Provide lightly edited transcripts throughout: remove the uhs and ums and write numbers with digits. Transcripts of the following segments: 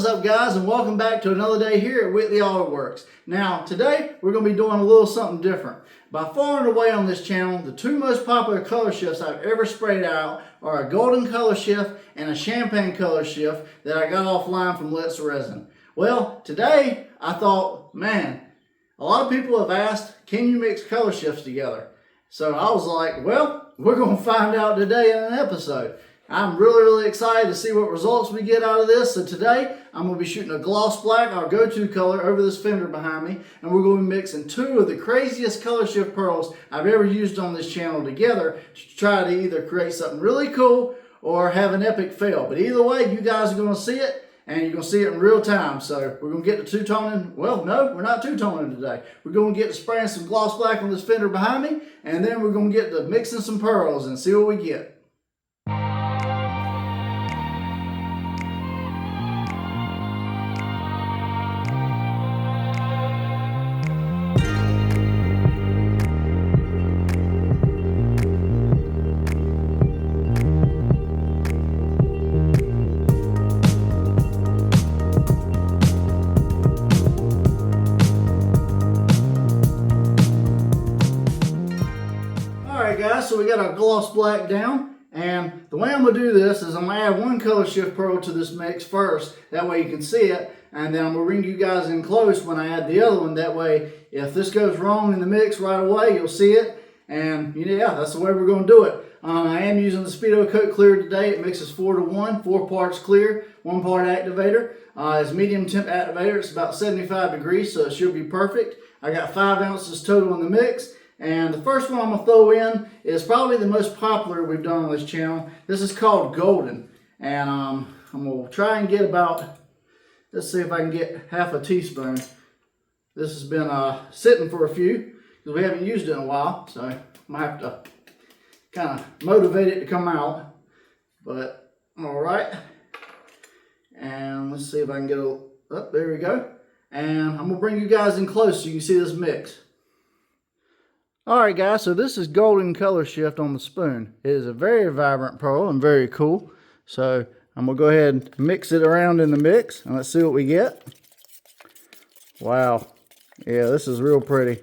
What is up, guys, and welcome back to another day here at Whitley Autoworks. Now today we're going to be doing a little something different. By far and away on this channel, the two most popular color shifts I've ever sprayed out are a golden color shift and a champagne color shift that I got offline from Let's Resin. Well, today I thought, man, a lot of people have asked, can you mix color shifts together? So I was like, well, we're going to find out today in an episode. I'm really excited to see what results we get out of this. So today, I'm going to be shooting a gloss black, our go-to color, over this fender behind me. And we're going to be mixing two of the craziest color shift pearls I've ever used on this channel together to try to either create something really cool or have an epic fail. But either way, you guys are going to see it, and you're going to see it in real time. So we're going to get to two-toning. Well, no, we're not two-toning today. We're going to get to spraying some gloss black on this fender behind me, and then we're going to get to mixing some pearls and see what we get. Guys, so we got our gloss black down, and the way I'm going to do this is I'm going to add one color shift pearl to this mix first, that way you can see it, and then I'm going to bring you guys in close when I add the other one. That way if this goes wrong in the mix right away, you'll see it, and yeah, that's the way we're going to do it. I am using the Speedo Coat Clear today. It mixes 4-to-1, 4 parts clear, 1 part activator. It's medium temp activator. It's about 75 degrees, so it should be perfect. I got 5 ounces total in the mix. And the first one I'm going to throw in is probably the most popular we've done on this channel. This is called Golden. And I'm going to try and get about, let's see if I can get half a teaspoon. This has been sitting for a few because we haven't used it in a while. So I might have to kind of motivate it to come out. But alright. And let's see if I can get a, oh, there we go. And I'm going to bring you guys in close so you can see this mix. Alright guys, so this is golden color shift on the spoon. It is a very vibrant pearl and very cool. So I'm going to go ahead and mix it around in the mix and let's see what we get. Wow. Yeah, this is real pretty.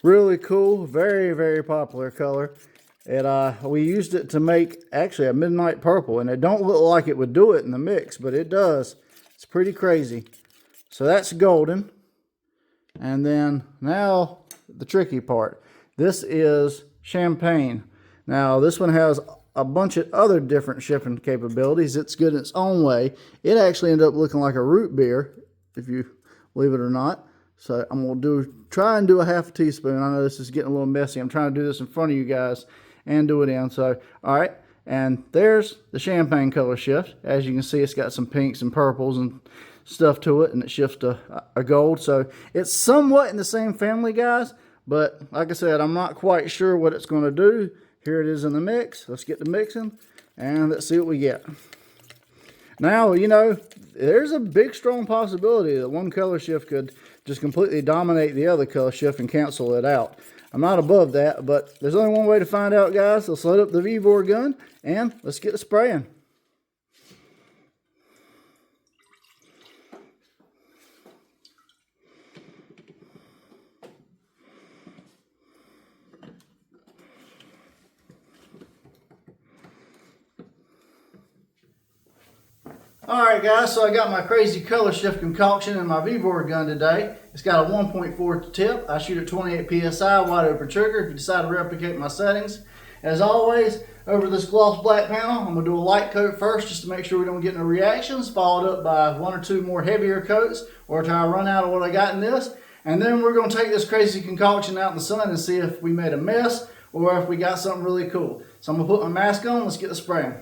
Really cool, very popular color. We used it to make actually a midnight purple, and it don't look like it would do it in the mix, but it does. It's pretty crazy. So that's golden. And then now the tricky part. This is champagne. Now this one has a bunch of other different shipping capabilities. It's good in its own way. It actually ended up looking like a root beer, if you believe it or not. So I'm going to try and do a half a teaspoon. I know this is getting a little messy. I'm trying to do this in front of you guys and do it in. So alright, and there's the champagne color shift. As you can see, it's got some pinks and purples and stuff to it, and it shifts to a gold. So it's somewhat in the same family, guys, but like I said, I'm not quite sure what it's going to do. Here it is in the mix. Let's get to mixing and let's see what we get. Now, you know, there's a big strong possibility that one color shift could just completely dominate the other color shift and cancel it out. I'm not above that, but there's only one way to find out, guys. Let's load up the V-bore gun and let's get to spraying. Alright guys, so I got my crazy color shift concoction in my V-bore gun today. It's got a 1.4 tip. I shoot at 28 psi, wide open trigger if you decide to replicate my settings. As always, over this gloss black panel, I'm going to do a light coat first just to make sure we don't get no reactions, followed up by 1 or 2 more heavier coats, or till I run out of what I got in this. And then we're going to take this crazy concoction out in the sun and see if we made a mess or if we got something really cool. So I'm going to put my mask on. Let's get the spraying.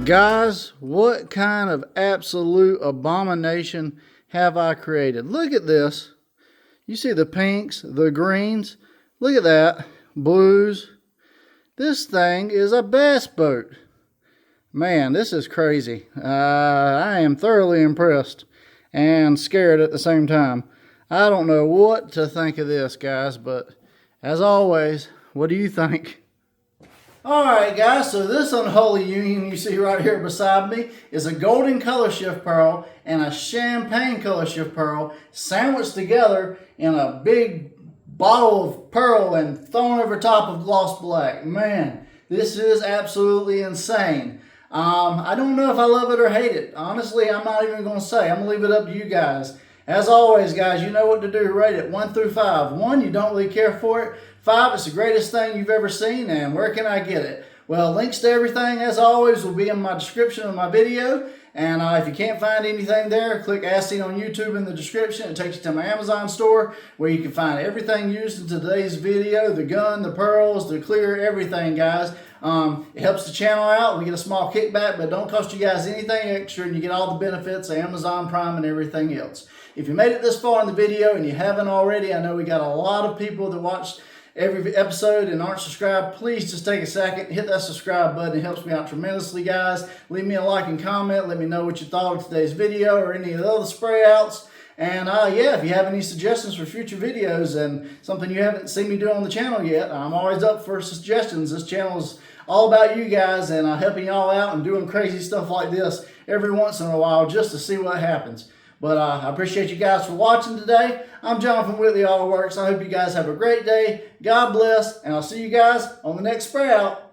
Guys, what kind of absolute abomination have I created? Look at this. You see the pinks, the greens. Look at that. Blues. This thing is a bass boat. Man, this is crazy. I am thoroughly impressed and scared at the same time. I don't know what to think of this, guys, but as always, what do you think? Alright guys, so this unholy union you see right here beside me is a golden color shift pearl and a champagne color shift pearl sandwiched together in a big bottle of pearl and thrown over top of gloss black. Man, this is absolutely insane. I don't know if I love it or hate it. Honestly, I'm not even going to say. I'm going to leave it up to you guys. As always, guys, you know what to do. Rate it 1 through 5. 1, you don't really care for it. 5, it's the greatest thing you've ever seen. And where can I get it? Well, links to everything, as always, will be in my description of my video. And if you can't find anything there, click As Seen on YouTube in the description. It takes you to my Amazon store where you can find everything used in today's video. The gun, the pearls, the clear, everything, guys. It helps the channel out. We get a small kickback, but it don't cost you guys anything extra, and you get all the benefits of Amazon Prime and everything else. If you made it this far in the video and you haven't already, I know we got a lot of people that watch every episode and aren't subscribed. Please just take a second, hit that subscribe button. It helps me out tremendously, guys. Leave me a like and comment. Let me know what you thought of today's video or any of the other spray outs. And yeah, if you have any suggestions for future videos and something you haven't seen me do on the channel yet, I'm always up for suggestions. This channel is all about you guys and helping y'all out and doing crazy stuff like this every once in a while just to see what happens. But I appreciate you guys for watching today. I'm John from Whitley Auto Works. I hope you guys have a great day. God bless, and I'll see you guys on the next spray out.